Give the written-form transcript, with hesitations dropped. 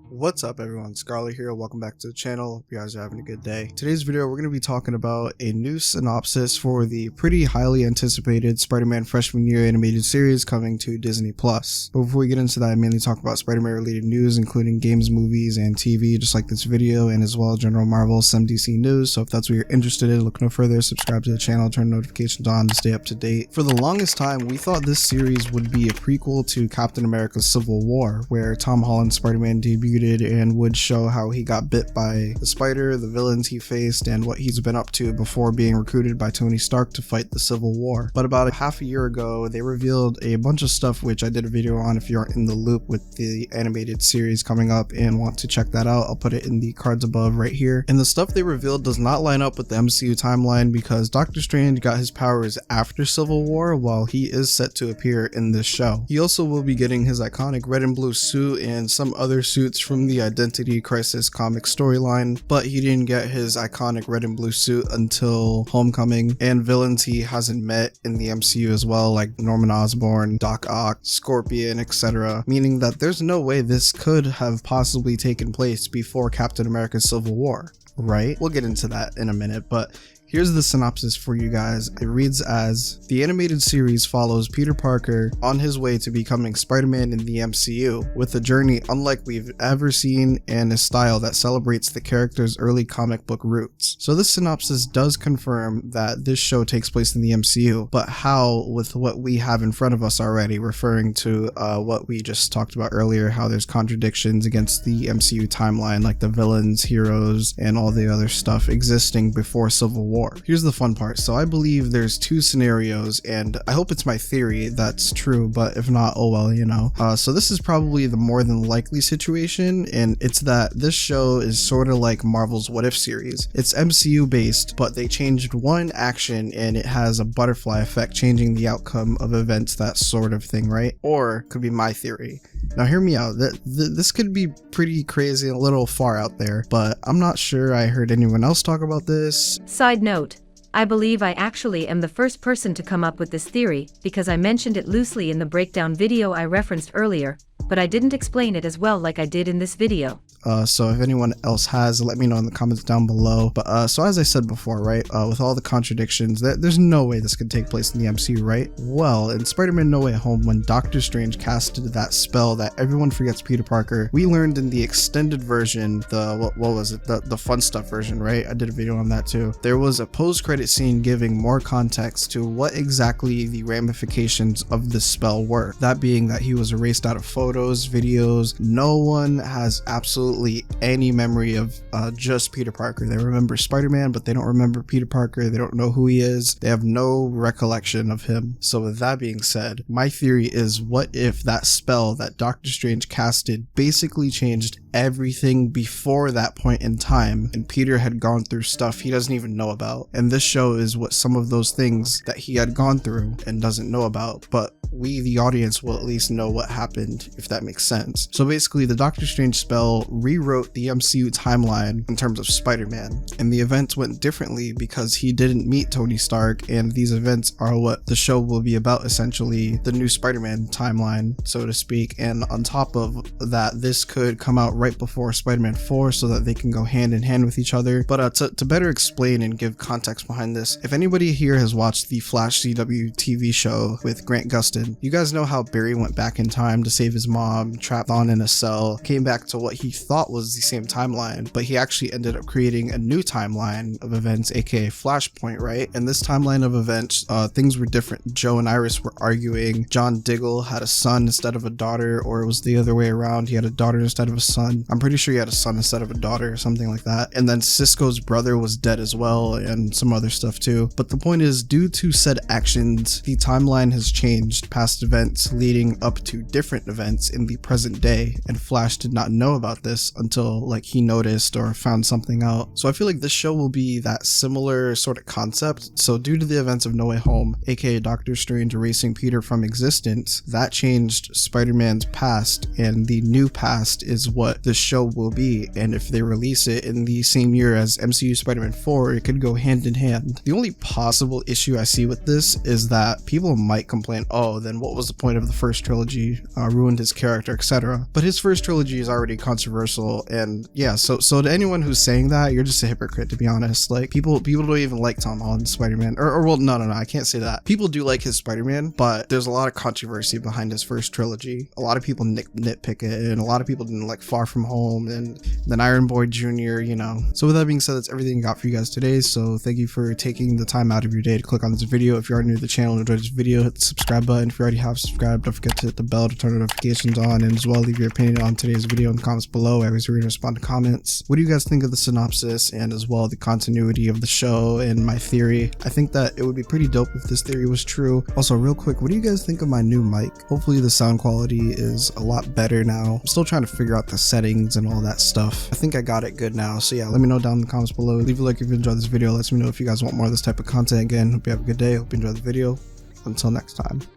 What's up everyone, Scarlet here, welcome back to the channel. Hope you guys are having a good day. Today's video we're going to be talking about a new synopsis for the pretty highly anticipated Spider-Man freshman year animated series coming to Disney+. But before we get into that, I mainly talk about Spider-Man related news including games, movies, and TV just like this video, and as well general Marvel, some DC news. So if that's what you're interested in, look no further, subscribe to the channel, turn notifications on to stay up to date. For the longest time we thought this series would be a prequel to Captain America's Civil War, where Tom Holland's Spider-Man debuted and would show how he got bit by the spider, the villains he faced, and what he's been up to before being recruited by Tony Stark to fight the Civil War. But about half a year ago, they revealed a bunch of stuff which I did a video on if you aren't in the loop with the animated series coming up and want to check that out. I'll put it in the cards above right here. And the stuff they revealed does not line up with the MCU timeline because Doctor Strange got his powers after Civil War while he is set to appear in this show. He also will be getting his iconic red and blue suit and some other suits from the Identity Crisis comic storyline, but he didn't get his iconic red and blue suit until Homecoming, and villains he hasn't met in the MCU as well, like Norman Osborn, Doc Ock, Scorpion, etc., meaning that there's no way this could have possibly taken place before Captain America's Civil War, right? We'll get into that in a minute, but here's the synopsis for you guys. It reads as, the animated series follows Peter Parker on his way to becoming Spider-Man in the MCU, with a journey unlike we've ever seen and a style that celebrates the character's early comic book roots. So this synopsis does confirm that this show takes place in the MCU, but how with what we have in front of us already, referring to what we just talked about earlier, how there's contradictions against the MCU timeline, like the villains, heroes, and all the other stuff existing before Civil War. Here's the fun part. So I believe there's two scenarios, and I hope it's my theory that's true, but if not, oh well, you know. So this is probably the more than likely situation, and it's that this show is sort of like Marvel's What If series. It's MCU based, but they changed one action and it has a butterfly effect, changing the outcome of events, that sort of thing, right? Or could be my theory. Now hear me out, this could be pretty crazy and a little far out there, but I'm not sure I heard anyone else talk about this. Side note, I believe I actually am the first person to come up with this theory, because I mentioned it loosely in the breakdown video I referenced earlier, but I didn't explain it as well like I did in this video. So if anyone else has, let me know in the comments down below. But so as I said before, right, with all the contradictions, there's no way this could take place in the MCU, right? Well, in Spider-Man No Way Home, when Doctor Strange casted that spell that everyone forgets Peter Parker, we learned in the extended version, what was it, the fun stuff version, right? I did a video on that too. There was a post-credit scene giving more context to what exactly the ramifications of the spell were. That being that he was erased out of photos, videos. No one has absolutely any memory of just Peter Parker. They remember Spider-Man, but they don't remember Peter Parker. They don't know who he is. They have no recollection of him. So with that being said, my theory is, what if that spell that Doctor Strange casted basically changed everything before that point in time, and Peter had gone through stuff he doesn't even know about, and this show is what some of those things that he had gone through and doesn't know about, but we, the audience, will at least know what happened, if that makes sense. So basically, the Doctor Strange spell rewrote the MCU timeline in terms of Spider-Man, and the events went differently because he didn't meet Tony Stark, and these events are what the show will be about, essentially, the new Spider-Man timeline, so to speak. And on top of that, this could come out right before Spider-Man 4 so that they can go hand in hand with each other. But to better explain and give context behind this, if anybody here has watched the Flash CW TV show with Grant Gustin, you guys know how Barry went back in time to save his mom, trapped on in a cell, came back to what he thought was the same timeline, but he actually ended up creating a new timeline of events, aka Flashpoint, right? And this timeline of events, things were different. Joe and Iris were arguing. John Diggle had a son instead of a daughter, or it was the other way around. He had a daughter instead of a son. I'm pretty sure he had a son instead of a daughter, or something like that. And then Cisco's brother was dead as well, and some other stuff too. But the point is, due to said actions, the timeline has changed past events leading up to different events in the present day, and Flash did not know about this until like he noticed or found something out. So I feel like this show will be that similar sort of concept. So due to the events of No Way Home, aka Doctor Strange erasing Peter from existence, that changed Spider-Man's past, and the new past is what what the show will be, and if they release it in the same year as MCU Spider-Man 4, it could go hand in hand. The only possible issue I see with this is that people might complain, oh, then what was the point of the first trilogy, ruined his character, etc. But his first trilogy is already controversial, and yeah, so to anyone who's saying that, you're just a hypocrite, to be honest. Like, people don't even like Tom Holland's Spider-Man, or well, no, I can't say that. People do like his Spider-Man, but there's a lot of controversy behind his first trilogy. A lot of people nitpick it, and a lot of people didn't like Far From Home and then Iron Boy Jr., you know. So with that being said, that's everything I got for you guys today. So thank you for taking the time out of your day to click on this video. If you are new to the channel and enjoyed this video, hit the subscribe button. If you already have subscribed, don't forget to hit the bell to turn notifications on, and as well leave your opinion on today's video in the comments below. I always read and respond to comments. What do you guys think of the synopsis and as well the continuity of the show and my theory? I think that it would be pretty dope if this theory was true. Also, real quick, what do you guys think of my new mic? Hopefully the sound quality is a lot better now. I'm still trying to figure out the settings and all that stuff. I think I got it good now. So yeah, let me know down in the comments below. Leave a like if you enjoyed this video. Let me know if you guys want more of this type of content. Again, hope you have a good day. Hope you enjoyed the video. Until next time.